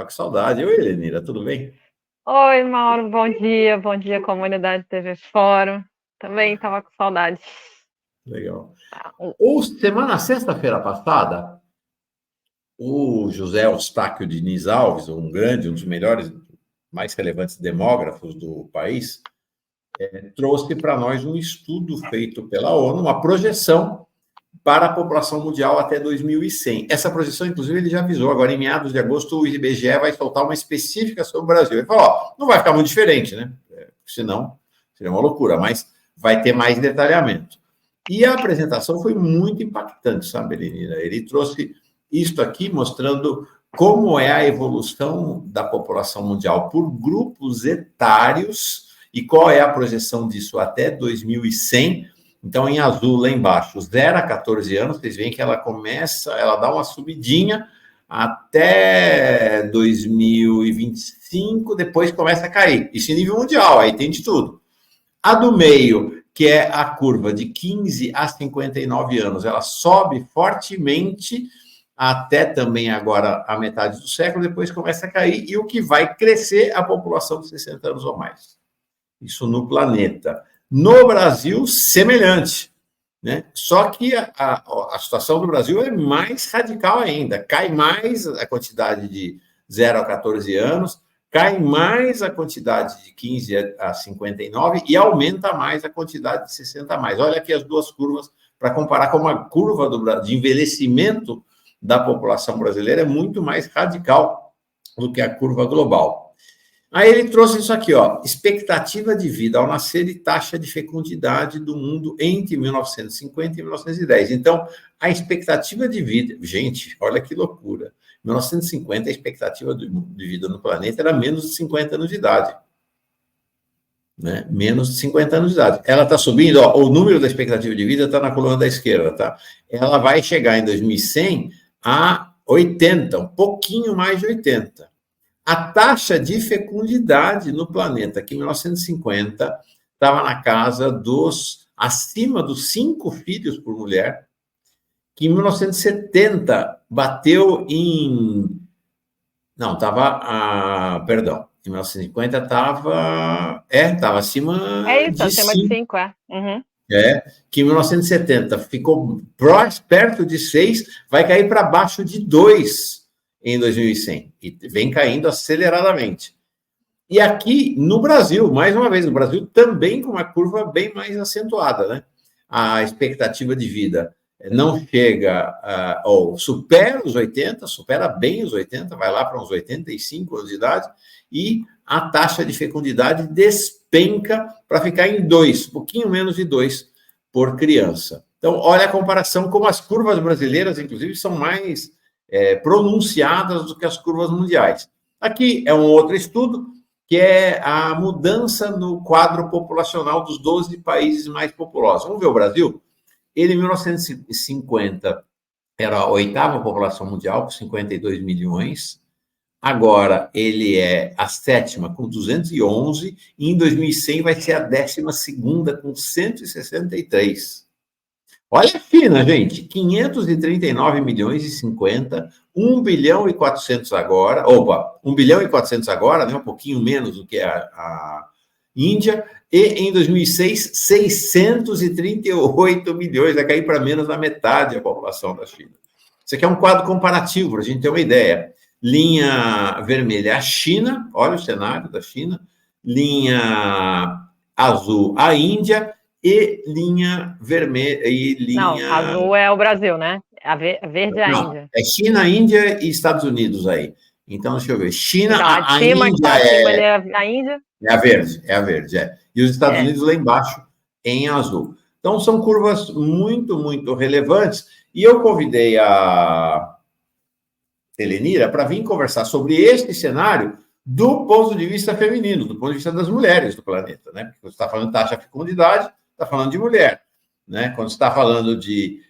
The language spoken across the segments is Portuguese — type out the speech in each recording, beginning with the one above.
Tá com saudade. Oi, Helenira, tudo bem? Oi, Mauro, bom dia, comunidade TV Fórum. Também estava com saudade. Legal. Ah, Ou sexta-feira passada, o José Eustáquio Diniz Alves, um dos melhores, mais relevantes demógrafos do país, trouxe para nós um estudo feito pela ONU, uma projeção para a população mundial até 2100. Essa projeção, inclusive, ele já avisou, agora em meados de agosto, o IBGE vai soltar uma específica sobre o Brasil. Ele falou, ó, não vai ficar muito diferente, né? Senão, seria uma loucura, mas vai ter mais detalhamento. E a apresentação foi muito impactante, sabe, Elenira? Ele trouxe isto aqui mostrando como é a evolução da população mundial por grupos etários e qual é a projeção disso até 2100. Então, em azul, lá embaixo, 0 a 14 anos, vocês veem que ela dá uma subidinha até 2025, depois começa a cair. Isso em nível mundial, aí tem de tudo. A do meio, que é a curva de 15 a 59 anos, ela sobe fortemente até também agora a metade do século, depois começa a cair, e o que vai crescer a população de 60 anos ou mais. Isso no planeta. No Brasil, semelhante. Né? Só que a situação do Brasil é mais radical ainda. Cai mais a quantidade de 0 a 14 anos, cai mais a quantidade de 15 a 59 e aumenta mais a quantidade de 60 a mais. Olha aqui as duas curvas para comparar como a curva de envelhecimento da população brasileira é muito mais radical do que a curva global. Aí ele trouxe isso aqui, ó, expectativa de vida ao nascer e taxa de fecundidade do mundo entre 1950 e 1910. Então, a expectativa de vida, gente, olha que loucura. Em 1950, a expectativa de vida no planeta era menos de 50 anos de idade. Né? Menos de 50 anos de idade. Ela está subindo, ó, o número da expectativa de vida está na coluna da esquerda, tá? Ela vai chegar em 2100 a 80, um pouquinho mais de 80. A taxa de fecundidade no planeta, que em 1950 estava na casa acima dos 5 filhos por mulher, que em 1970 bateu em... Não, estava... perdão. Em 1950 estava acima É isso, de acima de 5. 5, é. Uhum. Que em 1970 ficou perto de 6, vai cair para baixo de 2 em 2100. E vem caindo aceleradamente. E aqui no Brasil, mais uma vez, no Brasil também com uma curva bem mais acentuada, né? A expectativa de vida não chega, ou supera os 80, supera bem os 80, vai lá para uns 85 anos de idade, e a taxa de fecundidade despenca para ficar em 2, um pouquinho menos de 2 por criança. Então, olha a comparação, como as curvas brasileiras, inclusive, são mais pronunciadas do que as curvas mundiais. Aqui é um outro estudo, que é a mudança no quadro populacional dos 12 países mais populosos. Vamos ver o Brasil? Ele, em 1950, era a 8ª população mundial, com 52 milhões. Agora, ele é a 7ª, com 211. E em 2100 vai ser a 12ª, com 163. Olha a China, gente, 539 milhões e 50, 1 bilhão e 400 agora, 1 bilhão e 400 agora, né, um pouquinho menos do que a Índia, e em 2006, 638 milhões, vai cair para menos da metade a população da China. Isso aqui é um quadro comparativo, para a gente ter uma ideia. Linha vermelha, a China, olha o cenário da China, linha azul, a Índia, e linha vermelha e linha... Não, azul é o Brasil, né? A verde é a Não, Índia. é China, Índia e Estados Unidos aí. Então, deixa eu ver. China, Então, a de a cima, que Índia está acima ali é a Índia. é a verde, é. E os Estados Unidos lá embaixo, em azul. Então, são curvas muito, muito relevantes. E eu convidei a Helenira para vir conversar sobre este cenário do ponto de vista feminino, do ponto de vista das mulheres do planeta, né? Porque você está falando de taxa de fecundidade, está falando de mulher, né? Quando você está falando de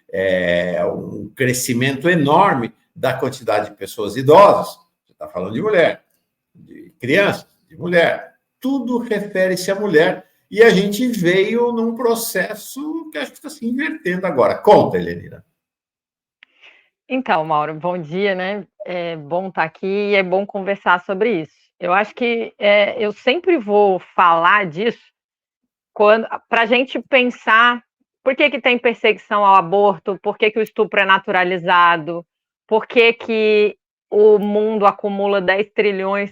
um crescimento enorme da quantidade de pessoas idosas, você está falando de mulher, de crianças, de mulher. Tudo refere-se à mulher. E a gente veio num processo que acho que está se invertendo agora. Conta, Helenira. Então, Mauro, bom dia, né? É bom estar aqui e é bom conversar sobre isso. Eu acho que eu sempre vou falar disso quando para a gente pensar por que que tem perseguição ao aborto, por que que o estupro é naturalizado, por que que o mundo acumula 10 trilhões.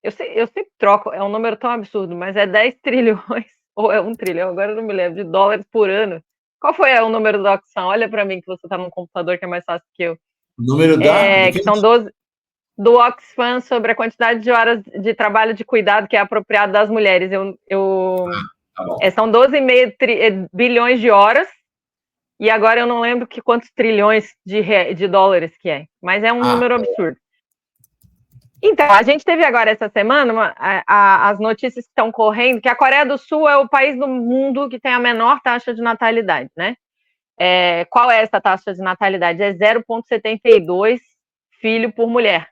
Eu sempre troco, é um número tão absurdo, mas é 10 trilhões, ou é 1 trilhão, agora eu não me lembro, de dólares por ano. Qual foi o número da audição? Olha para mim que você está no computador que é mais fácil que eu. O número do Que que? são 12, do Oxfam sobre a quantidade de horas de trabalho de cuidado que é apropriado das mulheres. Tá bom. São 12,5 bilhões de horas, e agora eu não lembro quantos trilhões de dólares que é, mas é um número absurdo. Então, a gente teve agora essa semana as notícias que estão correndo, que a Coreia do Sul é o país do mundo que tem a menor taxa de natalidade, né? Qual é essa taxa de natalidade? É 0,72 filho por mulher.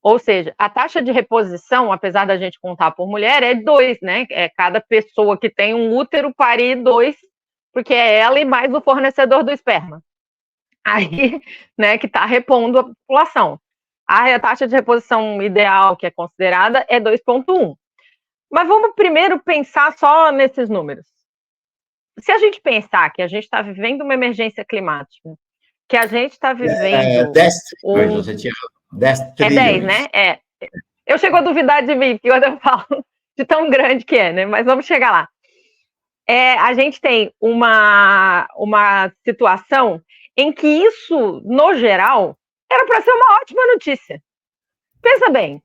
Ou seja, a taxa de reposição, apesar da gente contar por mulher, é 2, né? É cada pessoa que tem um útero parir 2, porque é ela e mais o fornecedor do esperma. Aí, né, que está repondo a população. A taxa de reposição ideal, que é considerada, é 2,1. Mas vamos primeiro pensar só nesses números. Se a gente pensar que a gente está vivendo uma emergência climática, que a gente está vivendo... 10 trilhões, você tinha 10 trilhões. 10, né? Eu chego a duvidar de mim, porque quando eu falo de tão grande que é, né? Mas vamos chegar lá. A gente tem uma situação em que isso, no geral, era para ser uma ótima notícia. Pensa bem,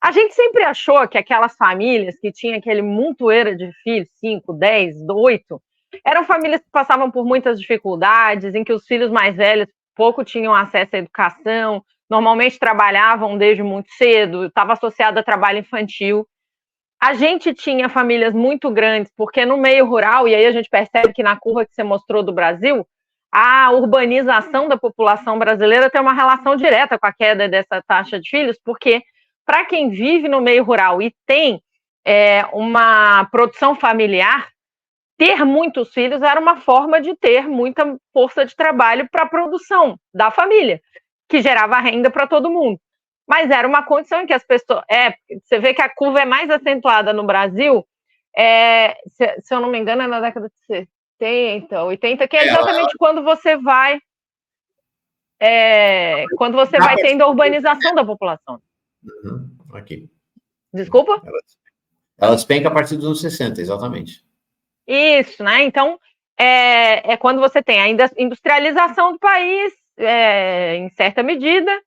a gente sempre achou que aquelas famílias que tinham aquele montoeiro de filhos, 5, 10, 8, eram famílias que passavam por muitas dificuldades, em que os filhos mais velhos pouco tinham acesso à educação, normalmente trabalhavam desde muito cedo, estava associado a trabalho infantil. A gente tinha famílias muito grandes, porque no meio rural, e aí a gente percebe que na curva que você mostrou do Brasil, a urbanização da população brasileira tem uma relação direta com a queda dessa taxa de filhos, porque para quem vive no meio rural e tem uma produção familiar, ter muitos filhos era uma forma de ter muita força de trabalho para a produção da família, que gerava renda para todo mundo. Mas era uma condição em que as pessoas... você vê que a curva é mais acentuada no Brasil, se eu não me engano, é na década de 70, 80, que é exatamente quando você vai... quando você vai tendo a urbanização da população. Aqui. Desculpa? Ela despenca a partir dos anos 60, exatamente. Isso, né? Então, é quando você tem a industrialização do país, em certa medida,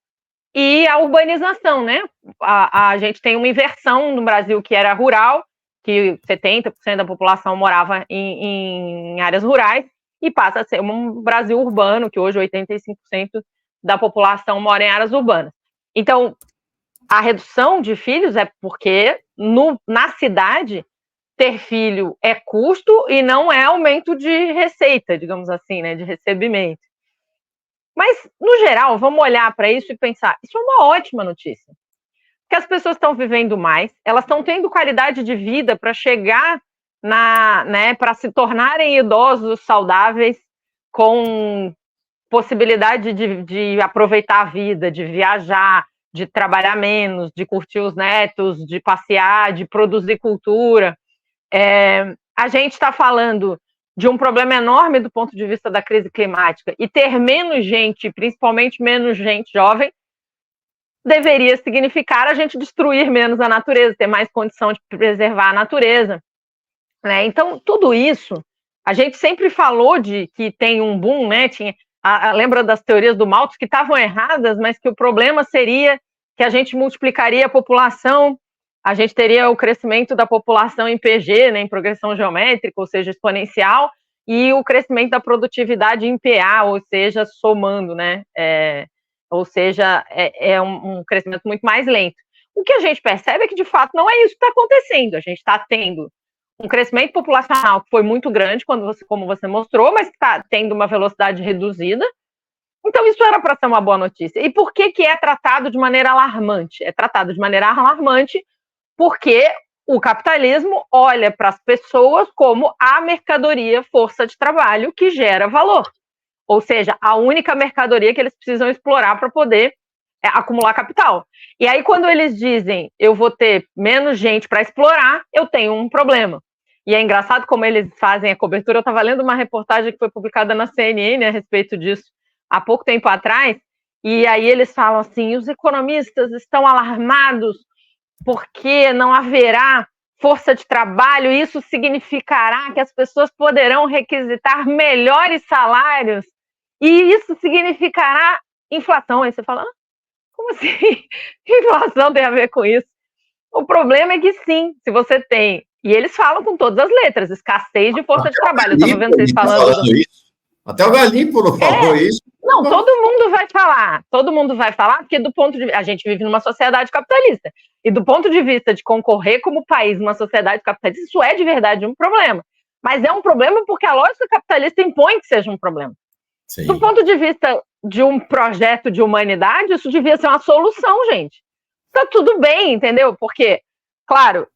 e a urbanização, né? A gente tem uma inversão no Brasil que era rural, que 70% da população morava em áreas rurais, e passa a ser um Brasil urbano, que hoje 85% da população mora em áreas urbanas. Então, a redução de filhos é porque na cidade ter filho é custo e não é aumento de receita, digamos assim, né, de recebimento. Mas, no geral, vamos olhar para isso e pensar, isso é uma ótima notícia. Porque as pessoas estão vivendo mais, elas estão tendo qualidade de vida para chegar para se tornarem idosos saudáveis, com possibilidade de aproveitar a vida, de viajar, de trabalhar menos, de curtir os netos, de passear, de produzir cultura. A gente está falando de um problema enorme do ponto de vista da crise climática, e ter menos gente, principalmente menos gente jovem, deveria significar a gente destruir menos a natureza, ter mais condição de preservar a natureza, né? Então, tudo isso, a gente sempre falou de que tem um boom, né? Lembra das teorias do Malthus que estavam erradas, mas que o problema seria que a gente multiplicaria a população, a gente teria o crescimento da população em PG, né, em progressão geométrica, ou seja, exponencial, e o crescimento da produtividade em PA, ou seja, somando, né? Ou seja, um crescimento muito mais lento. O que a gente percebe é que, de fato, não é isso que está acontecendo. A gente está tendo um crescimento populacional que foi muito grande, como você mostrou, mas que está tendo uma velocidade reduzida. Então, isso era para ser uma boa notícia. E por que é tratado de maneira alarmante? É tratado de maneira alarmante porque o capitalismo olha para as pessoas como a mercadoria, força de trabalho que gera valor. ou seja, a única mercadoria que eles precisam explorar para poder acumular capital. E aí, quando eles dizem eu vou ter menos gente para explorar, eu tenho um problema. E é engraçado como eles fazem a cobertura. Eu estava lendo uma reportagem que foi publicada na CNN a respeito disso há pouco tempo atrás, e aí eles falam assim, os economistas estão alarmados porque não haverá força de trabalho, isso significará que as pessoas poderão requisitar melhores salários, e isso significará inflação. Aí você fala, como assim? Inflação tem a ver com isso? O problema é que sim, se você tem, e eles falam com todas as letras, escassez de força de trabalho. Eu estava vendo vocês falando isso. Até o Galípolo falou isso. Não, todo mundo vai falar, porque do ponto de vista, a gente vive numa sociedade capitalista, e do ponto de vista de concorrer como país numa sociedade capitalista, isso é de verdade um problema. Mas é um problema porque a lógica capitalista impõe que seja um problema. Sim. Do ponto de vista de um projeto de humanidade, isso devia ser uma solução, gente. Tá tudo bem, entendeu? Porque, claro,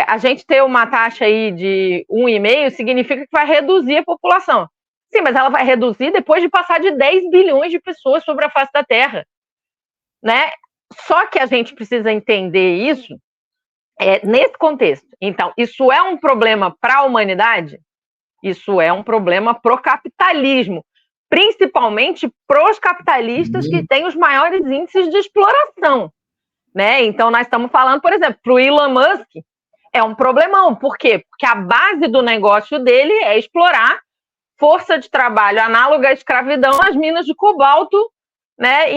a gente ter uma taxa aí de 1,5 significa que vai reduzir a população. Sim, mas ela vai reduzir depois de passar de 10 bilhões de pessoas sobre a face da Terra, né? Só que a gente precisa entender isso nesse contexto. Então, isso é um problema para a humanidade? Isso é um problema para o capitalismo, principalmente para os capitalistas que têm os maiores índices de exploração, né? Então, nós estamos falando, por exemplo, para o Elon Musk, é um problemão. Por quê? Porque a base do negócio dele é explorar força de trabalho análoga à escravidão nas minas de cobalto, né,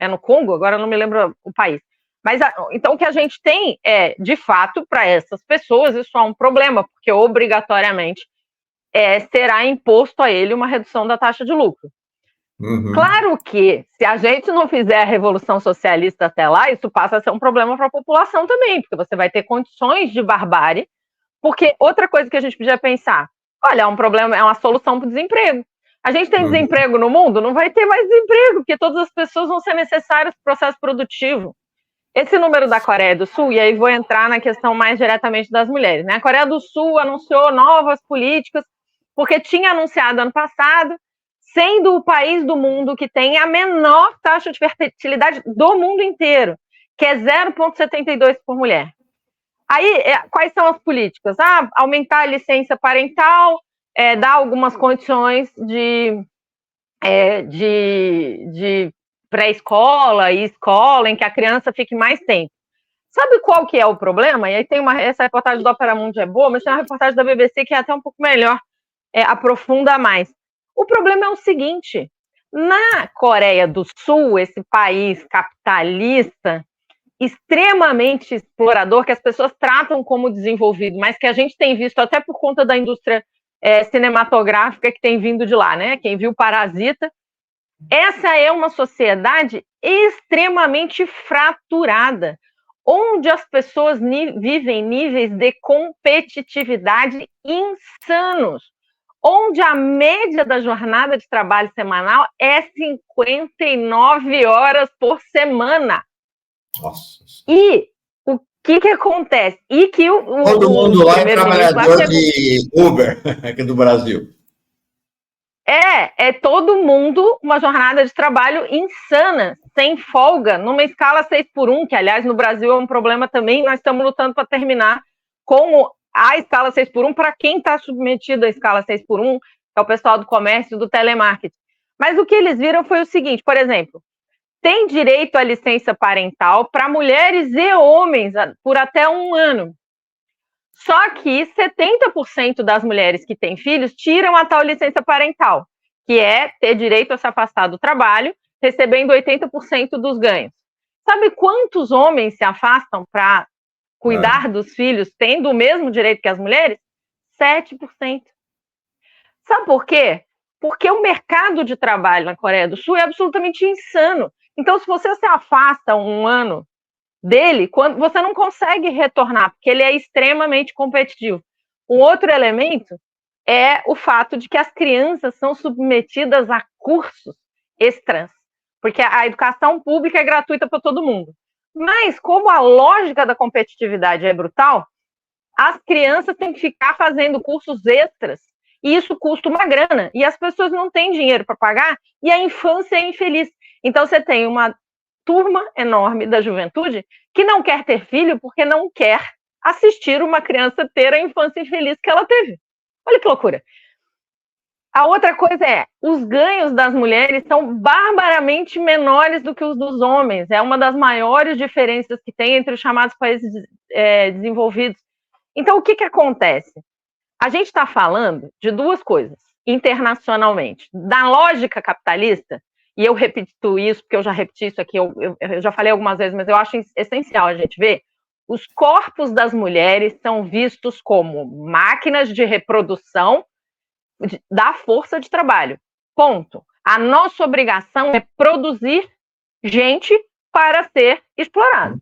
no Congo, agora eu não me lembro o país. Mas, então, o que a gente tem de fato, para essas pessoas, isso é um problema, porque obrigatoriamente será imposto a ele uma redução da taxa de lucro. Uhum. Claro que, se a gente não fizer a revolução socialista até lá, isso passa a ser um problema para a população também, porque você vai ter condições de barbárie, porque outra coisa que a gente podia pensar, olha, é um problema, é uma solução para o desemprego. A gente tem desemprego no mundo? Não vai ter mais desemprego, porque todas as pessoas vão ser necessárias para o processo produtivo. Esse número da Coreia do Sul, e aí vou entrar na questão mais diretamente das mulheres, né? A Coreia do Sul anunciou novas políticas, porque tinha anunciado ano passado, sendo o país do mundo que tem a menor taxa de fertilidade do mundo inteiro, que é 0,72 por mulher. Aí, quais são as políticas? Aumentar a licença parental, dar algumas condições de pré-escola e escola, em que a criança fique mais tempo. Sabe qual que é o problema? E aí tem essa reportagem do Opera Mundi é boa, mas tem uma reportagem da BBC que é até um pouco melhor, aprofunda mais. O problema é o seguinte, na Coreia do Sul, esse país capitalista, extremamente explorador, que as pessoas tratam como desenvolvido, mas que a gente tem visto até por conta da indústria cinematográfica que tem vindo de lá, né? Quem viu Parasita, essa é uma sociedade extremamente fraturada, onde as pessoas vivem níveis de competitividade insanos, onde a média da jornada de trabalho semanal é 59 horas por semana. Nossa. E o que acontece? E que todo mundo lá é trabalhador de Uber, aqui do Brasil. É todo mundo uma jornada de trabalho insana, sem folga, numa escala 6x1, que, aliás, no Brasil é um problema também. Nós estamos lutando para terminar com a escala 6x1 para quem está submetido à escala 6x1, que é o pessoal do comércio, do telemarketing. Mas o que eles viram foi o seguinte, por exemplo, tem direito à licença parental para mulheres e homens por até 1 ano. Só que 70% das mulheres que têm filhos tiram a tal licença parental, que é ter direito a se afastar do trabalho, recebendo 80% dos ganhos. Sabe quantos homens se afastam para cuidar dos filhos, tendo o mesmo direito que as mulheres? 7%. Sabe por quê? Porque o mercado de trabalho na Coreia do Sul é absolutamente insano. Então, se você se afasta 1 ano dele, você não consegue retornar, porque ele é extremamente competitivo. Um outro elemento é o fato de que as crianças são submetidas a cursos extras, porque a educação pública é gratuita para todo mundo. Mas, como a lógica da competitividade é brutal, as crianças têm que ficar fazendo cursos extras. E isso custa uma grana, e as pessoas não têm dinheiro para pagar, e a infância é infeliz. Então você tem uma turma enorme da juventude que não quer ter filho porque não quer assistir uma criança ter a infância infeliz que ela teve. Olha que loucura. A outra coisa é, os ganhos das mulheres são barbaramente menores do que os dos homens. É uma das maiores diferenças que tem entre os chamados países desenvolvidos. Então, o que acontece? A gente está falando de duas coisas, internacionalmente. Da lógica capitalista, e eu repito isso, porque eu já repeti isso aqui, eu já falei algumas vezes, mas eu acho essencial a gente ver, os corpos das mulheres são vistos como máquinas de reprodução da força de trabalho. Ponto. A nossa obrigação é produzir gente para ser explorado.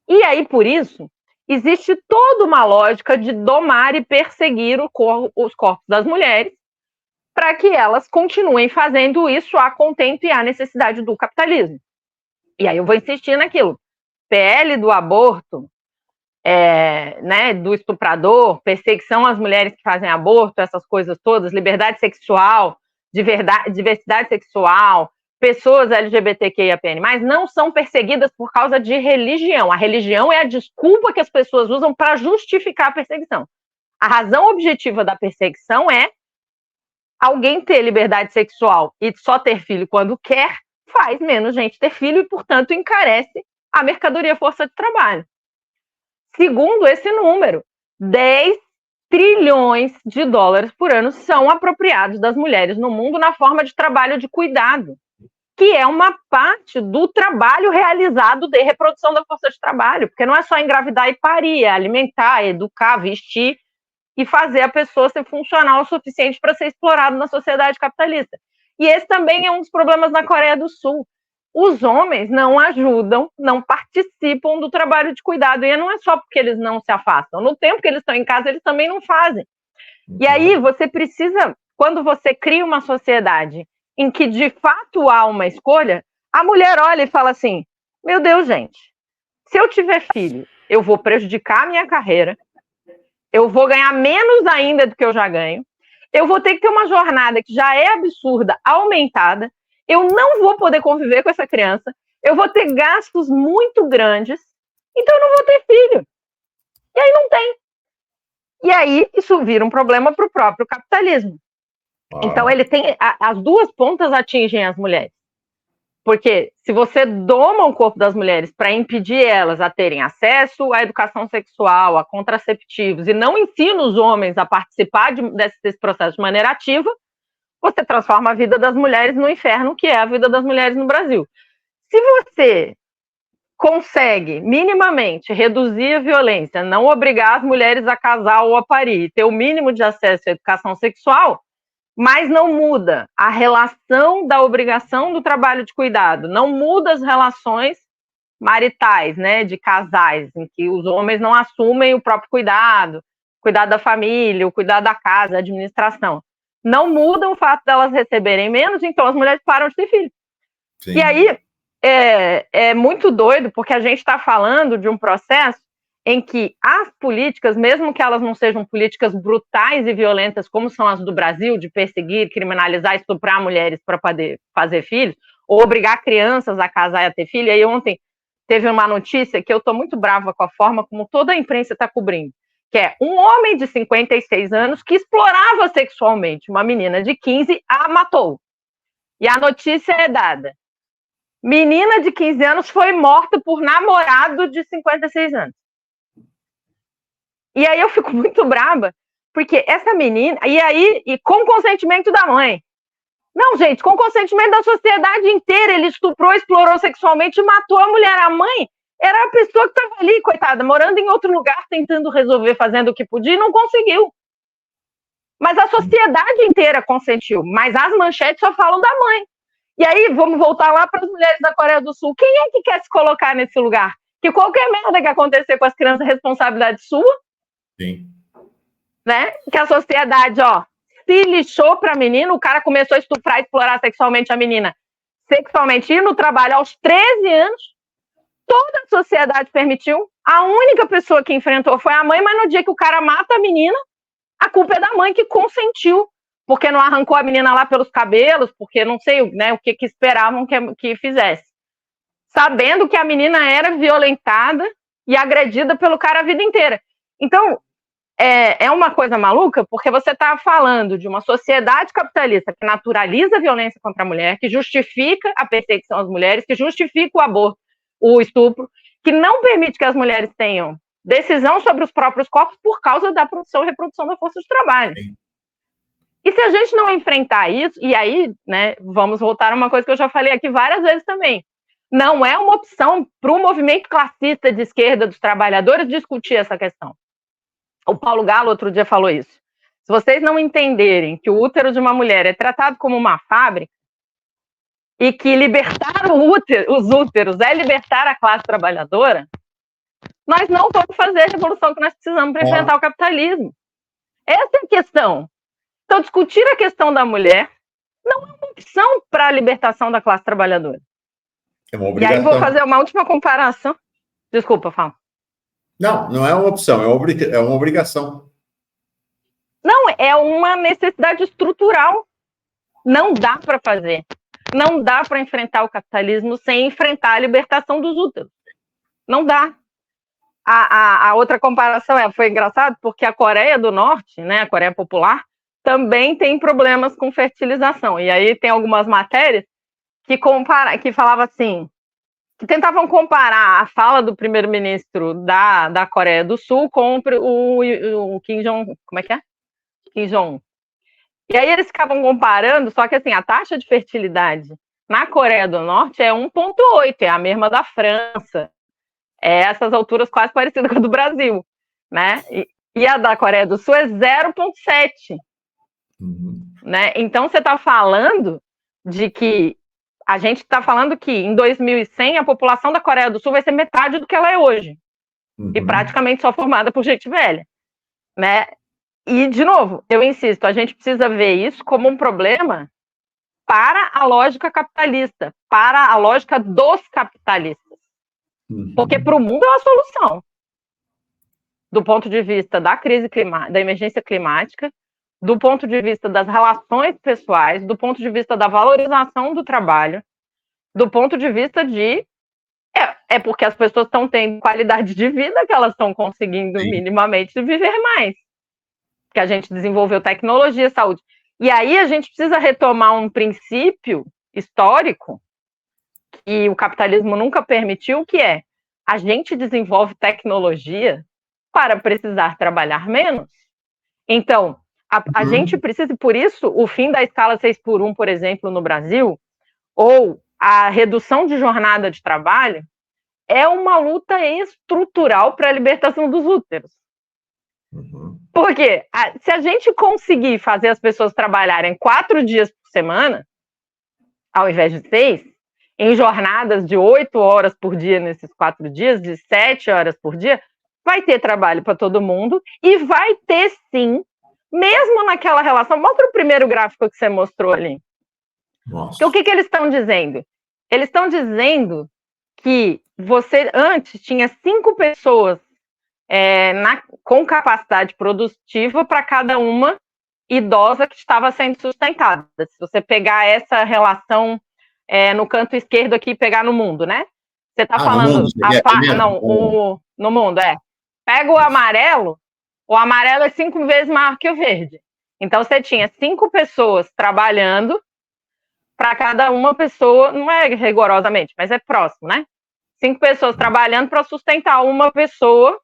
E aí, por isso, existe toda uma lógica de domar e perseguir os corpos das mulheres para que elas continuem fazendo isso a contento e à necessidade do capitalismo. E aí eu vou insistir naquilo. PL do aborto, né, do estuprador, perseguição às mulheres que fazem aborto, essas coisas todas, liberdade sexual, diversidade sexual, pessoas LGBTQIAPN+, não são perseguidas por causa de religião. A religião é a desculpa que as pessoas usam para justificar a perseguição. A razão objetiva da perseguição é alguém ter liberdade sexual e só ter filho quando quer, faz menos gente ter filho e, portanto, encarece a mercadoria força de trabalho. Segundo esse número, 10 trilhões de dólares por ano são apropriados das mulheres no mundo na forma de trabalho de cuidado, que é uma parte do trabalho realizado de reprodução da força de trabalho, porque não é só engravidar e parir, é alimentar, educar, vestir e fazer a pessoa ser funcional o suficiente para ser explorado na sociedade capitalista. E esse também é um dos problemas na Coreia do Sul. Os homens não ajudam, não participam do trabalho de cuidado, e não é só porque eles não se afastam. No tempo que eles estão em casa, eles também não fazem. E aí você precisa, quando você cria uma sociedade em que de fato há uma escolha, a mulher olha e fala assim, meu Deus, gente, se eu tiver filho, eu vou prejudicar a minha carreira, eu vou ganhar menos ainda do que eu já ganho, eu vou ter que ter uma jornada que já é absurda, aumentada, eu não vou poder conviver com essa criança, eu vou ter gastos muito grandes, então eu não vou ter filho. E aí não tem. E aí isso vira um problema para o próprio capitalismo. Então ele tem, as duas pontas atingem as mulheres. Porque se você doma o corpo das mulheres para impedir elas a terem acesso à educação sexual, a contraceptivos, e não ensina os homens a participar desse processo de maneira ativa, você transforma a vida das mulheres no inferno, que é a vida das mulheres no Brasil. Se você consegue minimamente reduzir a violência, não obrigar as mulheres a casar ou a parir, ter o mínimo de acesso à educação sexual, mas não muda a relação da obrigação do trabalho de cuidado, não muda as relações maritais, né, de casais, em que os homens não assumem o próprio cuidado da família, o cuidado da casa, a administração. Não muda o fato delas receberem menos, então as mulheres param de ter filho. Sim. E aí é muito doido, porque a gente está falando de um processo em que as políticas, mesmo que elas não sejam políticas brutais e violentas, como são as do Brasil, de perseguir, criminalizar, estuprar mulheres para poder fazer filhos, ou obrigar crianças a casar e a ter filho. E aí ontem teve uma notícia que eu estou muito brava com a forma como toda a imprensa está cobrindo, que é um homem de 56 anos que explorava sexualmente uma menina de 15, a matou. E a notícia é dada. Menina de 15 anos foi morta por namorado de 56 anos. E aí eu fico muito brava, porque essa menina... E com consentimento da mãe. Não, gente, com consentimento da sociedade inteira. Ele estuprou, explorou sexualmente e matou a mulher. A mãe era a pessoa que estava ali, coitada, morando em outro lugar, tentando resolver, fazendo o que podia, e não conseguiu. Mas a sociedade inteira consentiu. Mas as manchetes só falam da mãe. E aí, vamos voltar lá para as mulheres da Coreia do Sul. Quem é que quer se colocar nesse lugar? Que qualquer merda que acontecer com as crianças é responsabilidade sua. Sim. Né? Que a sociedade, se lixou para a menina, o cara começou a estuprar e explorar sexualmente a menina. Sexualmente, ir no trabalho aos 13 anos. Toda a sociedade permitiu. A única pessoa que enfrentou foi a mãe, mas no dia que o cara mata a menina, A culpa é da mãe que consentiu, porque não arrancou a menina lá pelos cabelos, porque não sei, né, o que esperavam que fizesse. Sabendo que a menina era violentada e agredida pelo cara a vida inteira. Então, é uma coisa maluca, porque você está falando de uma sociedade capitalista que naturaliza a violência contra a mulher, que justifica a perseguição às mulheres, que justifica o aborto, o estupro, que não permite que as mulheres tenham decisão sobre os próprios corpos por causa da produção e reprodução da força de trabalho. Sim. E se a gente não enfrentar isso, e aí, né, vamos voltar a uma coisa que eu já falei aqui várias vezes também, não é uma opção para o movimento classista de esquerda dos trabalhadores discutir essa questão. O Paulo Galo outro dia falou isso. Se vocês não entenderem que o útero de uma mulher é tratado como uma fábrica e que libertar os úteros é libertar a classe trabalhadora, nós não vamos fazer a revolução que nós precisamos para enfrentar o capitalismo. Essa é a questão. Então, discutir a questão da mulher não é uma opção para a libertação da classe trabalhadora. É uma obrigação. E aí vou fazer uma última comparação. Desculpa, fala. Não é uma opção, é uma obrigação. Não, é uma necessidade estrutural. Não dá para fazer. Não dá para enfrentar o capitalismo sem enfrentar a libertação dos úteros. Não dá. A outra comparação foi engraçado, porque a Coreia do Norte, né, a Coreia Popular, também tem problemas com fertilização. E aí tem algumas matérias que falavam assim, que tentavam comparar a fala do primeiro-ministro da Coreia do Sul com o Kim Jong... Como é que é? Kim Jong. E aí eles ficavam comparando, só que assim, a taxa de fertilidade na Coreia do Norte é 1,8, é a mesma da França. É essas alturas quase parecidas com a do Brasil, né? E a da Coreia do Sul é 0,7. Né? Então você está falando de que a gente está falando que em 2100 a população da Coreia do Sul vai ser metade do que ela é hoje. E praticamente só formada por gente velha, né? E, de novo, eu insisto, a gente precisa ver isso como um problema para a lógica capitalista, para a lógica dos capitalistas. Porque para o mundo é uma solução. Do ponto de vista da crise climática, da emergência climática, do ponto de vista das relações pessoais, do ponto de vista da valorização do trabalho, do ponto de vista de... É porque as pessoas estão tendo qualidade de vida que elas estão conseguindo minimamente viver mais. Que a gente desenvolveu tecnologia e saúde. E aí a gente precisa retomar um princípio histórico que o capitalismo nunca permitiu, que é a gente desenvolve tecnologia para precisar trabalhar menos. Então, a gente precisa, por isso, o fim da escala 6x1, por exemplo, no Brasil, ou a redução de jornada de trabalho, é uma luta estrutural para a libertação dos úteros. Porque se a gente conseguir fazer as pessoas trabalharem 4 dias por semana, ao invés de 6, em jornadas de 8 horas por dia nesses 4 dias, de 7 horas por dia, vai ter trabalho para todo mundo e vai ter, sim, mesmo naquela relação... Mostra o primeiro gráfico que você mostrou ali. Nossa. O que eles estão dizendo? Eles estão dizendo que você antes tinha 5 pessoas com capacidade produtiva para cada uma idosa que estava sendo sustentada. Se você pegar essa relação no canto esquerdo aqui e pegar no mundo, né? Você está falando... no mundo, Pega o amarelo é 5 vezes maior que o verde. Então, você tinha 5 pessoas trabalhando para cada uma pessoa, não é rigorosamente, mas é próximo, né? 5 pessoas trabalhando para sustentar uma pessoa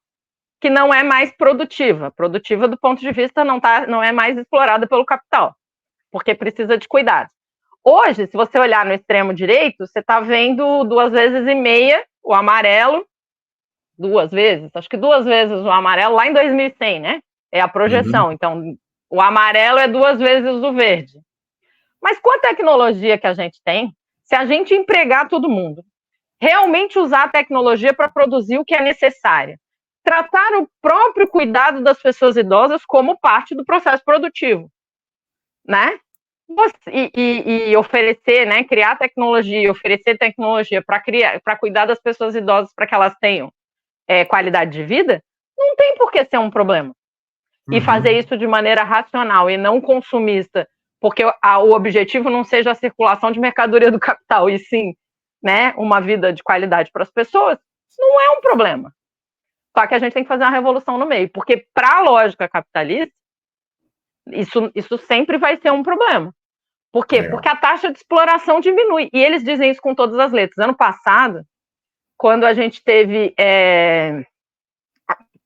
que não é mais produtiva. Produtiva do ponto de vista não é mais explorada pelo capital, porque precisa de cuidado. Hoje, se você olhar no extremo direito, você está vendo 2,5 vezes o amarelo, 2 vezes, acho que 2 vezes o amarelo lá em 2100, né? É a projeção. Então, o amarelo é 2 vezes o verde. Mas com a tecnologia que a gente tem, se a gente empregar todo mundo, realmente usar a tecnologia para produzir o que é necessário, tratar o próprio cuidado das pessoas idosas como parte do processo produtivo, né? E oferecer, né? Criar tecnologia, oferecer tecnologia para cuidar das pessoas idosas para que elas tenham qualidade de vida, não tem por que ser um problema. e fazer isso de maneira racional e não consumista, porque o objetivo não seja a circulação de mercadoria do capital, e sim, né, uma vida de qualidade para as pessoas, não é um problema. Só que a gente tem que fazer uma revolução no meio, porque para a lógica capitalista, isso sempre vai ser um problema. Por quê? Porque a taxa de exploração diminui, e eles dizem isso com todas as letras. Ano passado, quando a gente teve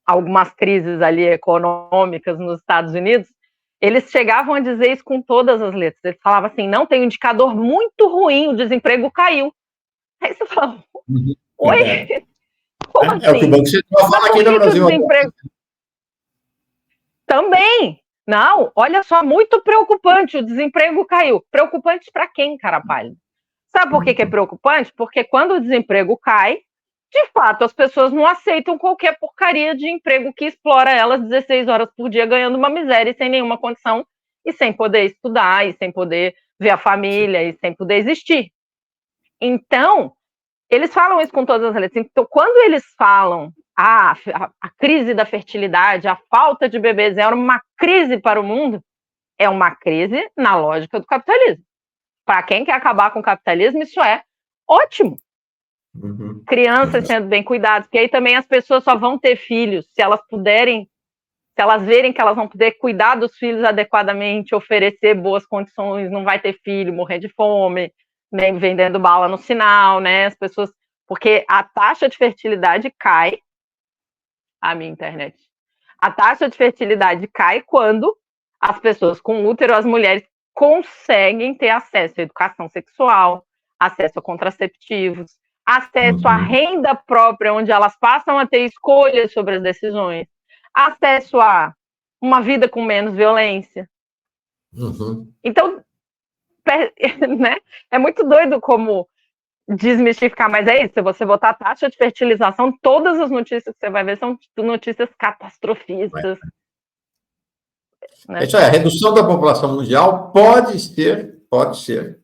algumas crises ali econômicas nos Estados Unidos, eles chegavam a dizer isso com todas as letras. Eles falavam assim, não, tem um indicador muito ruim, o desemprego caiu. Aí você fala, oi? Como assim? É o que o Banco Central fala aqui no Brasil. Desemprego... Também. Não, olha só, muito preocupante, o desemprego caiu. Preocupante para quem, cara pálida? Sabe por que é preocupante? Porque quando o desemprego cai, de fato, as pessoas não aceitam qualquer porcaria de emprego que explora elas 16 horas por dia, ganhando uma miséria e sem nenhuma condição, e sem poder estudar, e sem poder ver a família, e sem poder existir. Então, eles falam isso com todas as letras. Então, quando eles falam a crise da fertilidade, a falta de bebês é uma crise para o mundo, é uma crise na lógica do capitalismo. Para quem quer acabar com o capitalismo, isso é ótimo. Crianças sendo bem cuidadas, porque aí também as pessoas só vão ter filhos se elas puderem, se elas verem que elas vão poder cuidar dos filhos adequadamente, oferecer boas condições, não vai ter filho, morrer de fome, nem vendendo bala no sinal, né? As pessoas, porque a taxa de fertilidade cai, a minha internet, a taxa de fertilidade cai quando as pessoas com útero, as mulheres, conseguem ter acesso à educação sexual, acesso a contraceptivos, acesso à renda própria, onde elas passam a ter escolhas sobre as decisões, acesso a uma vida com menos violência. Então, né, é muito doido como desmistificar, mas é isso, se você botar a taxa de fertilização, todas as notícias que você vai ver são notícias catastrofistas. Né? Isso é, a redução da população mundial pode ser,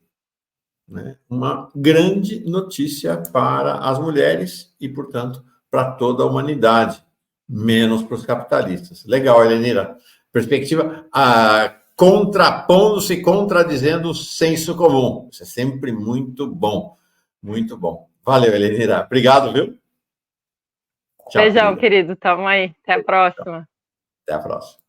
né, uma grande notícia para as mulheres e, portanto, para toda a humanidade, menos para os capitalistas. Legal, Helenira. Perspectiva contrapondo-se, contradizendo o senso comum. Isso é sempre muito bom. Muito bom. Valeu, Helenira. Obrigado, viu? Tchau, beijão, querido. Tamo aí. Até a próxima. Até a próxima.